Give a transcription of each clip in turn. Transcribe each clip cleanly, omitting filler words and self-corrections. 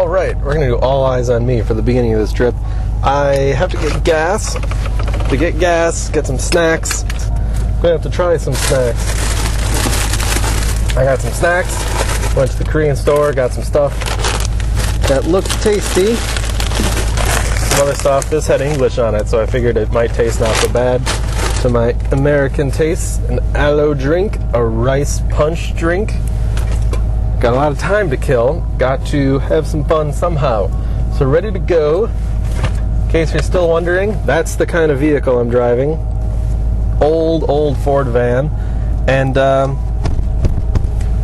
Alright, we're going to do all eyes on me for the beginning of this trip. I have to get gas. To get gas, get some snacks. I'm going to have to try some snacks. I got some snacks. Went to the Korean store, got some stuff that looks tasty. Some other stuff. This had English on it, so I figured it might taste not so bad to my American tastes. An aloe drink, a rice punch drink. Got a lot of time to kill. Got to have some fun somehow. So ready to go. In case you're still wondering, that's the kind of vehicle I'm driving. Old Ford van. And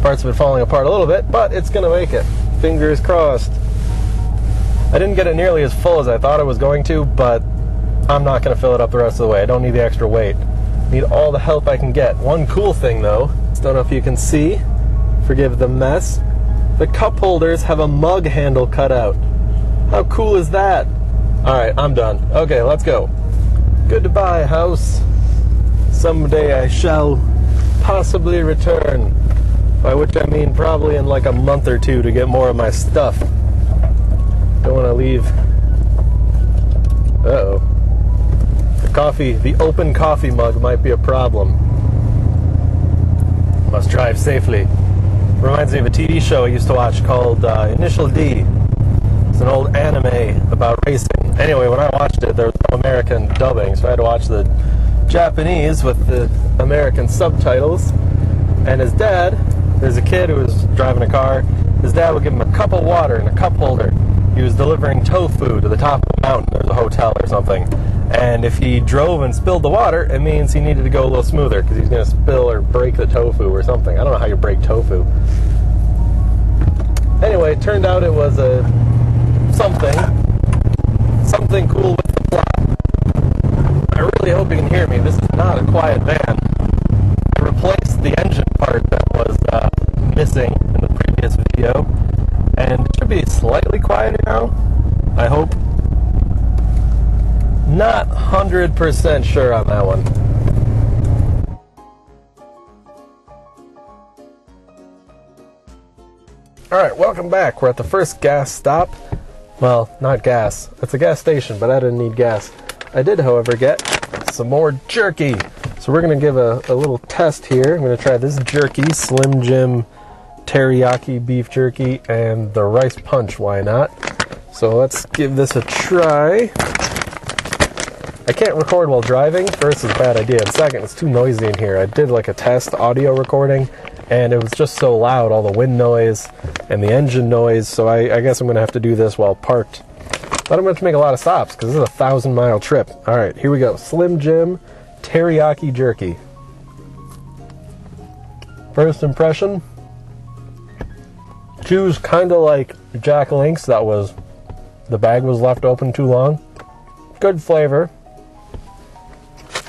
parts of it falling apart a little bit, but it's going to make it. Fingers crossed. I didn't get it nearly as full as I thought I was going to, but I'm not going to fill it up the rest of the way. I don't need the extra weight. I need all the help I can get. One cool thing, though, don't know if you can see, forgive the mess, the cup holders have a mug handle cut out. How cool is that? Alright, I'm done. Okay, let's go. Goodbye, house. Someday I shall possibly return. By which I mean probably in like a month or two to get more of my stuff. Don't want to leave. Uh-oh. The open coffee mug might be a problem. Must drive safely. Reminds me of a TV show I used to watch called Initial D. It's an old anime about racing. Anyway, when I watched it, there was no American dubbing, so I had to watch the Japanese with the American subtitles. And his dad, there's a kid who was driving a car, his dad would give him a cup of water and a cup holder. He was delivering tofu to the top of the mountain. There's a hotel or something. And if he drove and spilled the water, it means he needed to go a little smoother because he's going to spill or break the tofu or something. I don't know how you break tofu. Anyway, it turned out it was a something cool with the plot. I really hope you can hear me. This is not a quiet van. I replaced the engine part that was missing in the previous video, and it should be slightly quieter now, I hope. Not 100% sure on that one. Alright, welcome back. We're at the first gas stop. Well, not gas. It's a gas station, but I didn't need gas. I did, however, get some more jerky. So we're going to give a little test here. I'm going to try this jerky, Slim Jim teriyaki beef jerky, and the rice punch, why not? So let's give this a try. I can't record while driving. First, it's a bad idea. And second, it's too noisy in here. I did like a test audio recording, and it was just so loud, all the wind noise and the engine noise, so I guess I'm going to have to do this while parked. But I'm going to have to make a lot of stops, because this is a 1,000-mile trip. Alright, here we go. Slim Jim teriyaki jerky. First impression, chews kind of like Jack Link's. The bag was left open too long. Good flavor.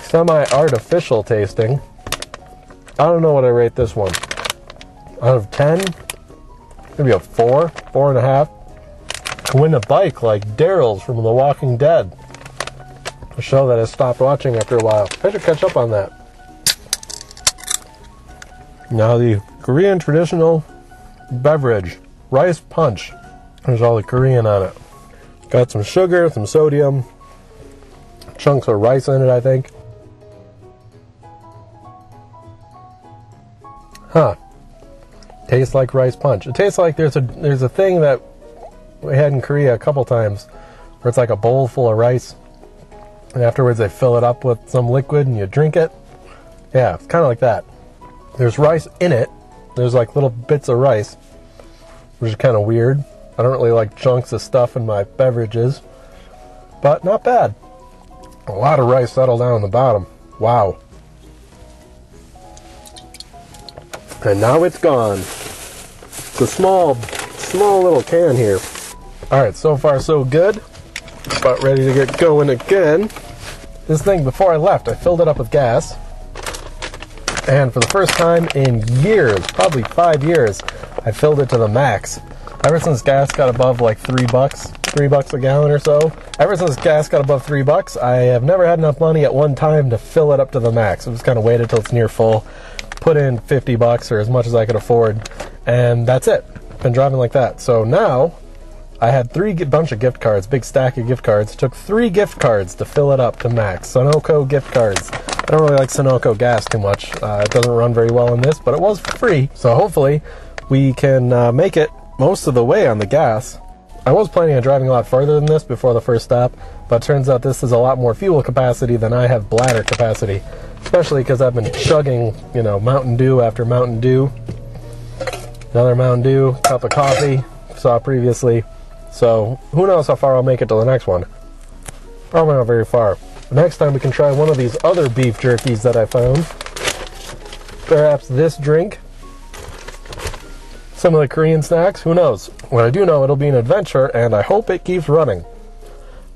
Semi-artificial tasting. I don't know what I rate this one. Out of 10, maybe a 4, 4.5. I win a bike like Daryl's from The Walking Dead. A show that I stopped watching after a while. I should catch up on that. Now the Korean traditional beverage, rice punch. There's all the Korean on it. Got some sugar, some sodium, chunks of rice in it, I think. Huh. Tastes like rice punch. It tastes like there's a thing that we had in Korea a couple times where it's like a bowl full of rice, and afterwards they fill it up with some liquid and you drink it. Yeah, it's kind of like that. There's rice in it. There's like little bits of rice, which is kind of weird. I don't really like chunks of stuff in my beverages, but not bad. A lot of rice settled down on the bottom. Wow. And now it's gone. It's a small little can here. Alright, so far so good. About ready to get going again. This thing, before I left, I filled it up with gas. And for the first time in years, probably 5 years, I filled it to the max. Ever since gas got above like $3 a gallon or so, ever since gas got above $3, I have never had enough money at one time to fill it up to the max. I just kind of waited till it's near full, put in $50 or as much as I could afford, and that's it. Been driving like that. So now, I had bunch of gift cards, big stack of gift cards. It took 3 gift cards to fill it up to max. Sunoco gift cards. I don't really like Sunoco gas too much. It doesn't run very well in this, but it was free. So hopefully we can make it most of the way on the gas. I was planning on driving a lot farther than this before the first stop, but it turns out this is a lot more fuel capacity than I have bladder capacity. Especially because I've been chugging, you know, Mountain Dew after Mountain Dew. Another Mountain Dew, cup of coffee, saw previously. So who knows how far I'll make it to the next one. Probably not very far. Next time we can try one of these other beef jerkies that I found. Perhaps this drink. Some of the Korean snacks, who knows? What I do know, it'll be an adventure, and I hope it keeps running.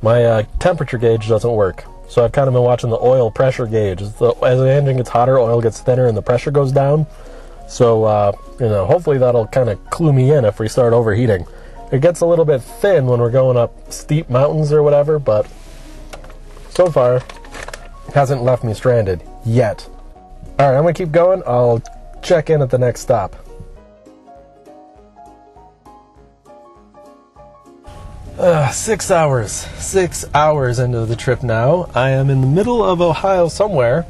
My temperature gauge doesn't work, so I've kind of been watching the oil pressure gauge. As the engine gets hotter, oil gets thinner, and the pressure goes down. So, you know, hopefully that'll kind of clue me in if we start overheating. It gets a little bit thin when we're going up steep mountains or whatever, but so far, it hasn't left me stranded yet. Alright, I'm going to keep going. I'll check in at the next stop. Six hours into the trip now. I am in the middle of Ohio somewhere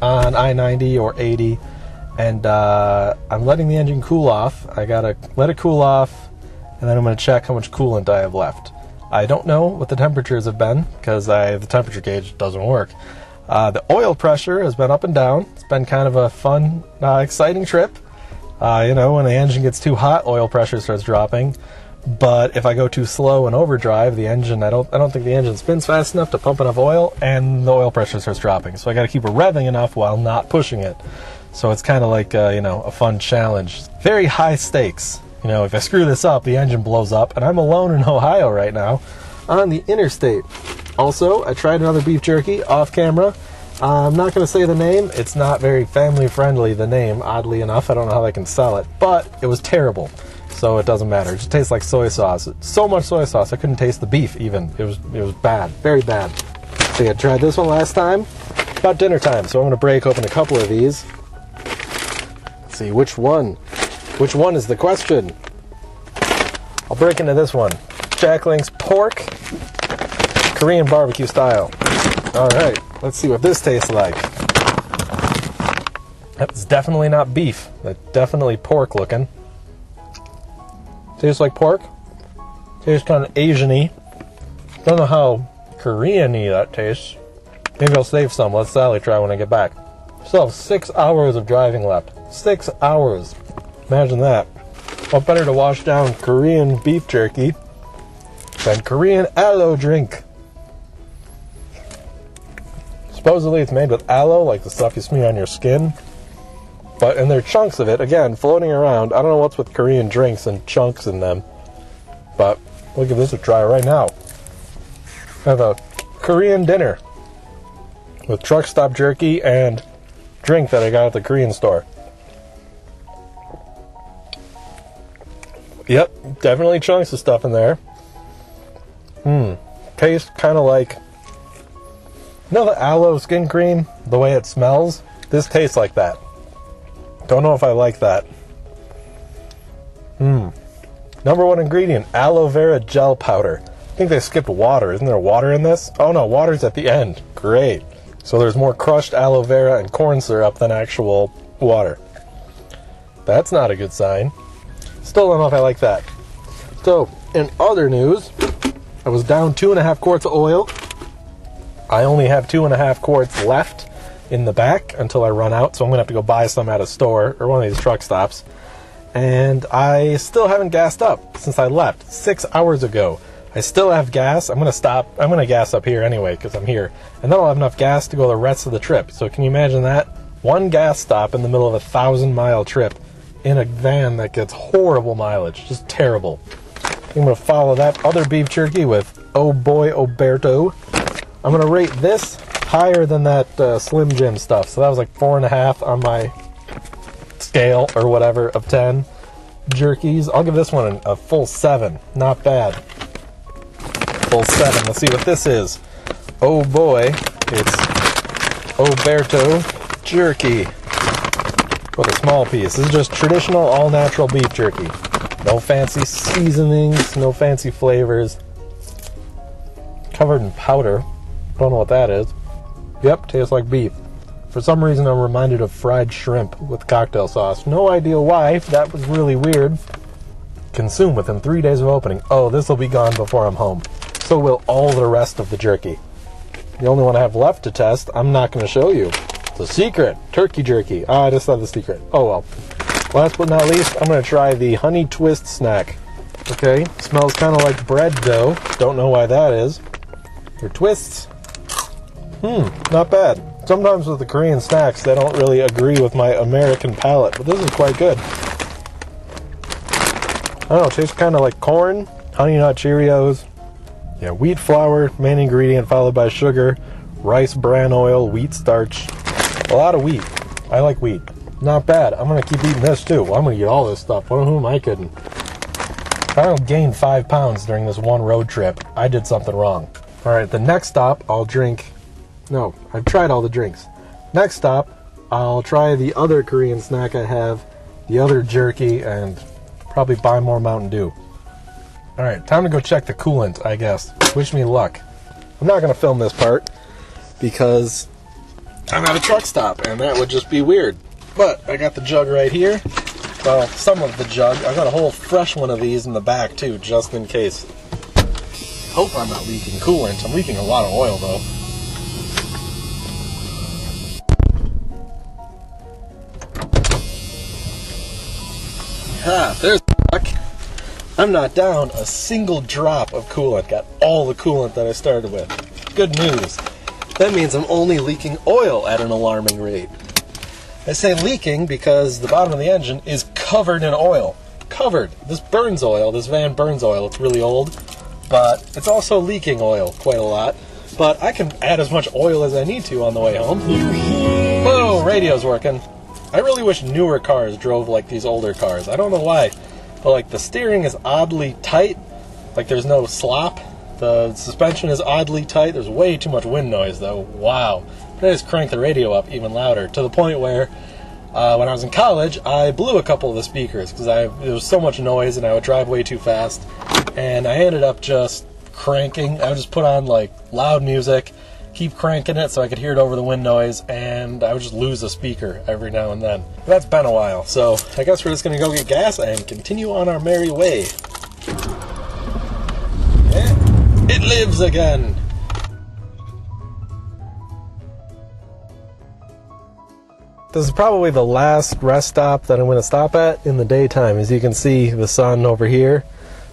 on I-90 or 80, and I'm letting the engine cool off. I gotta let it cool off, and then I'm going to check how much coolant I have left. I don't know what the temperatures have been, because the temperature gauge doesn't work. The oil pressure has been up and down. It's been kind of a fun, exciting trip. You know, when the engine gets too hot, oil pressure starts dropping. But if I go too slow and overdrive, the engine, I don't think the engine spins fast enough to pump enough oil, and the oil pressure starts dropping. So I got to keep it revving enough while not pushing it. So it's kind of like, you know, a fun challenge. Very high stakes. You know, if I screw this up, the engine blows up, and I'm alone in Ohio right now on the interstate. Also, I tried another beef jerky off camera. I'm not going to say the name. It's not very family friendly, the name, oddly enough. I don't know how they can sell it, but it was terrible. So it doesn't matter. It just tastes like soy sauce. So much soy sauce, I couldn't taste the beef even. It was bad, very bad. So I tried this one last time, about dinner time. So I'm going to break open a couple of these. Let's see, which one? Which one is the question? I'll break into this one. Jack Link's pork, Korean barbecue style. All right, let's see what this tastes like. That's definitely not beef. That's definitely pork looking. Tastes like pork. Tastes kind of Asian-y. Don't know how Korean-y that tastes. Maybe I'll save some. Let Sally try when I get back. Still have 6 hours of driving left. 6 hours. Imagine that. Well, better to wash down Korean beef jerky than Korean aloe drink. Supposedly it's made with aloe, like the stuff you smear on your skin. And there are chunks of it, again, floating around. I don't know what's with Korean drinks and chunks in them. But we'll give this a try right now. I have a Korean dinner with truck stop jerky and drink that I got at the Korean store. Yep, definitely chunks of stuff in there. Tastes kind of like, you know the aloe skin cream? The way it smells? This tastes like that. Don't know if I like that. Number one ingredient, aloe vera gel powder. I think they skipped water. Isn't there water in this? Oh no, water's at the end. Great. So there's more crushed aloe vera and corn syrup than actual water. That's not a good sign. Still don't know if I like that. So, in other news, I was down 2.5 quarts of oil. I only have 2.5 quarts left in the back until I run out, so I'm going to have to go buy some at a store or one of these truck stops. And I still haven't gassed up since I left 6 hours ago. I still have gas. I'm going to stop. I'm going to gas up here anyway because I'm here. And then I'll have enough gas to go the rest of the trip. So can you imagine that? One gas stop in the middle of a 1,000-mile trip in a van that gets horrible mileage. Just terrible. I'm going to follow that other beef jerky with Oh Boy Oberto. I'm going to rate this higher than that Slim Jim stuff. So that was like 4.5 on my scale or whatever of 10 jerkies. I'll give this one a full 7. Not bad. Full 7. Let's see what this is. Oh boy, it's Oberto jerky. with a small piece. This is just traditional all-natural beef jerky. No fancy seasonings, no fancy flavors. Covered in powder. Don't know what that is. Yep, tastes like beef. For some reason I'm reminded of fried shrimp with cocktail sauce. No idea why, that was really weird. Consumed within 3 days of opening. Oh, this will be gone before I'm home. So will all the rest of the jerky. The only one I have left to test, I'm not going to show you. It's a secret. Turkey jerky. I just saw the secret. Oh well. Last but not least, I'm going to try the honey twist snack. Okay, smells kind of like bread dough. Don't know why that is. Your twists. Not bad. Sometimes with the Korean snacks, they don't really agree with my American palate, but this is quite good. I don't know, it tastes kind of like corn, Honey Nut Cheerios. Yeah, wheat flour, main ingredient, followed by sugar, rice bran oil, wheat starch. A lot of wheat. I like wheat. Not bad. I'm going to keep eating this too. I'm going to eat all this stuff. Who am I kidding? If I don't gain 5 pounds during this one road trip, I did something wrong. Alright, the next stop, I'll drink... No, I've tried all the drinks. Next stop, I'll try the other Korean snack I have, the other jerky, and probably buy more Mountain Dew. Alright, time to go check the coolant, I guess. Wish me luck. I'm not going to film this part, because I'm at a truck stop, and that would just be weird. But I got the jug right here. Well, some of the jug. I got a whole fresh one of these in the back, too, just in case. Hope I'm not leaking coolant. I'm leaking a lot of oil, though. Ah, there's the luck. I'm not down a single drop of coolant. Got all the coolant that I started with. Good news. That means I'm only leaking oil at an alarming rate. I say leaking because the bottom of the engine is covered in oil. Covered. This burns oil. This van burns oil. It's really old. But it's also leaking oil quite a lot. But I can add as much oil as I need to on the way home. Whoa, radio's working. I really wish newer cars drove like these older cars. I don't know why, but like the steering is oddly tight. Like there's no slop. The suspension is oddly tight. There's way too much wind noise though. Wow. But I just cranked the radio up even louder to the point where when I was in college, I blew a couple of the speakers because there was so much noise and I would drive way too fast. And I ended up just cranking. I would just put on like loud music, keep cranking it so I could hear it over the wind noise, and I would just lose a speaker every now and then. But that's been a while, so I guess we're just going to go get gas and continue on our merry way. Yeah, it lives again! This is probably the last rest stop that I'm going to stop at in the daytime. As you can see, the sun over here.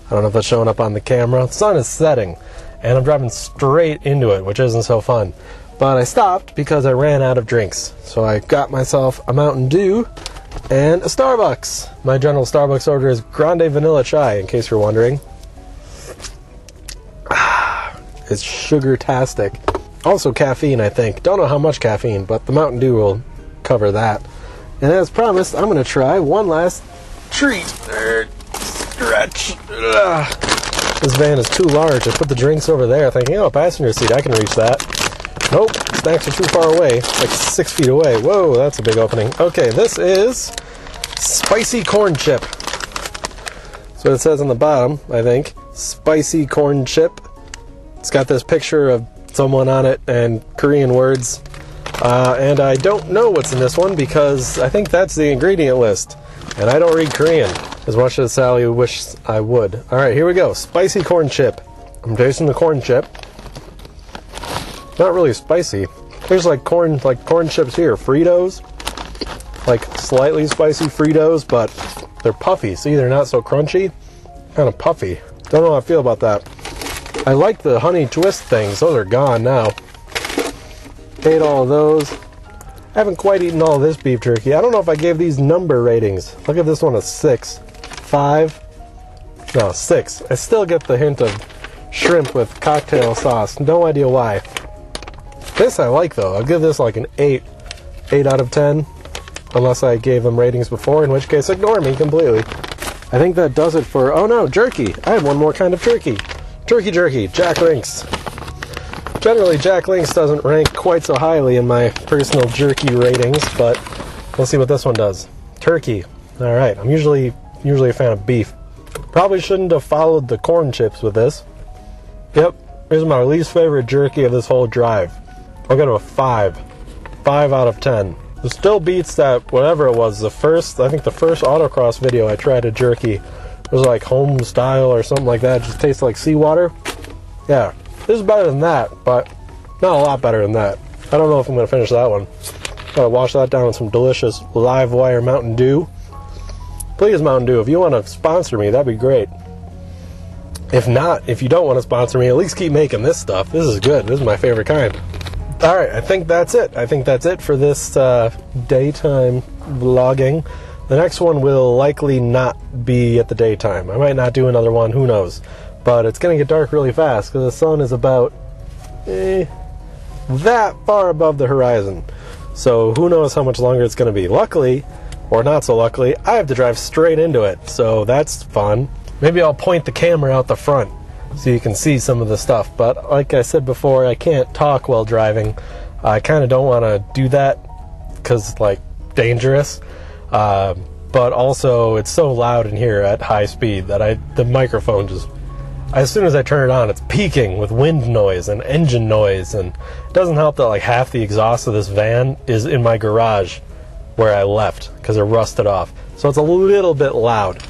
I don't know if it's showing up on the camera. The sun is setting, and I'm driving straight into it, which isn't so fun. But I stopped because I ran out of drinks. So I got myself a Mountain Dew and a Starbucks. My general Starbucks order is Grande Vanilla Chai, in case you're wondering. It's sugar-tastic. Also caffeine, I think. Don't know how much caffeine, but the Mountain Dew will cover that. And as promised, I'm going to try one last treat. Stretch. This van is too large. I put the drinks over there thinking, oh, passenger seat, I can reach that. Nope, snacks are too far away, like 6 feet away. Whoa, that's a big opening. Okay, this is spicy corn chip. That's what it says on the bottom, I think. Spicy corn chip. It's got this picture of someone on it and Korean words. And I don't know what's in this one because I think that's the ingredient list. And I don't read Korean as much as Sally wishes I would. Alright, here we go. Spicy corn chip. I'm tasting the corn chip. Not really spicy. There's like corn chips here. Fritos. Like slightly spicy Fritos, but they're puffy. See, they're not so crunchy. Kind of puffy. Don't know how I feel about that. I like the honey twist things. Those are gone now. Ate all of those. I haven't quite eaten all this beef jerky. I don't know if I gave these number ratings. Look at this one, a 6. 5. No, 6. I still get the hint of shrimp with cocktail sauce. No idea why. This I like though. I'll give this like an 8. 8 out of 10. Unless I gave them ratings before, in which case ignore me completely. I think that does it for... Oh no, jerky! I have one more kind of jerky. Turkey jerky, Jack Link's. Generally, Jack Link's doesn't rank quite so highly in my personal jerky ratings, but we'll see what this one does. Turkey. All right, I'm usually a fan of beef. Probably shouldn't have followed the corn chips with this. Yep, this is my least favorite jerky of this whole drive. I'll give it a 5. 5 out of 10. It still beats that, whatever it was, I think the first autocross video I tried a jerky. It was like home style or something like that. It just tasted like seawater. Yeah, this is better than that, but not a lot better than that. I don't know if I'm going to finish that one. Gotta wash that down with some delicious live wire Mountain Dew. Please, Mountain Dew, if you want to sponsor me, that'd be great. If not, if you don't want to sponsor me, at least keep making this stuff. This is good. This is my favorite kind. Alright, I think that's it. I think that's it for this daytime vlogging. The next one will likely not be at the daytime. I might not do another one, who knows. But it's going to get dark really fast because the sun is about that far above the horizon. So who knows how much longer it's going to be. Luckily, or not so luckily, I have to drive straight into it. So that's fun. Maybe I'll point the camera out the front so you can see some of the stuff. But like I said before, I can't talk while driving. I kind of don't want to do that because, like, dangerous. But also, it's so loud in here at high speed that the microphone just, as soon as I turn it on, it's peaking with wind noise and engine noise. And it doesn't help that like half the exhaust of this van is in my garage where I left because it rusted off. So it's a little bit loud.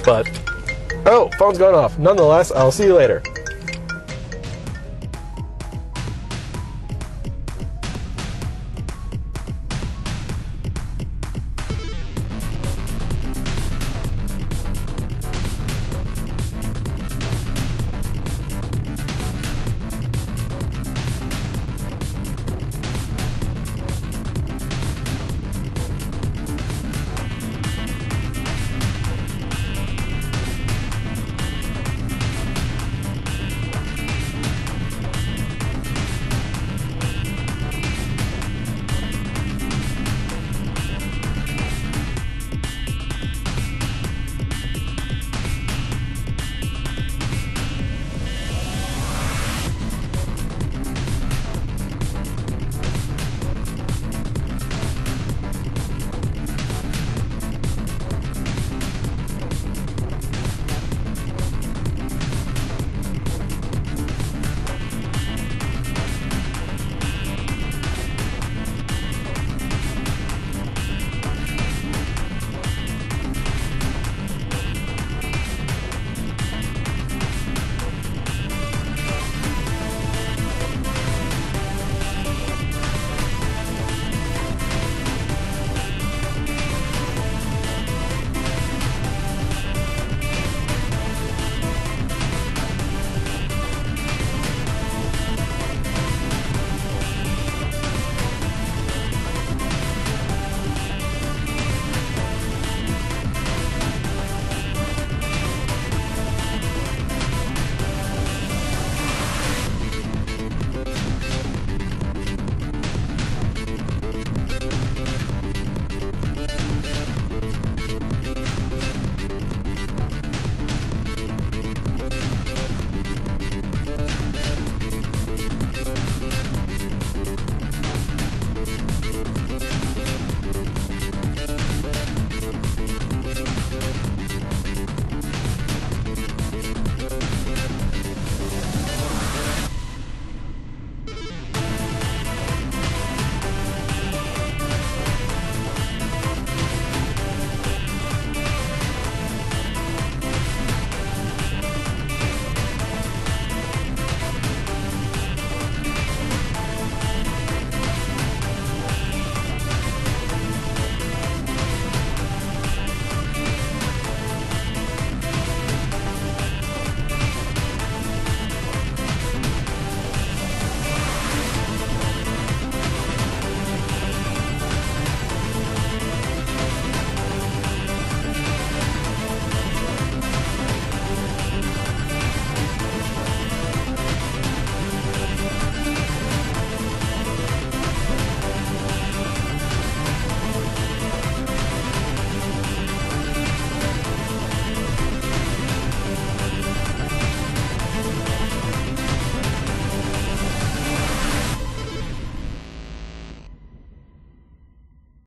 But, oh, phone's going off. Nonetheless, I'll see you later.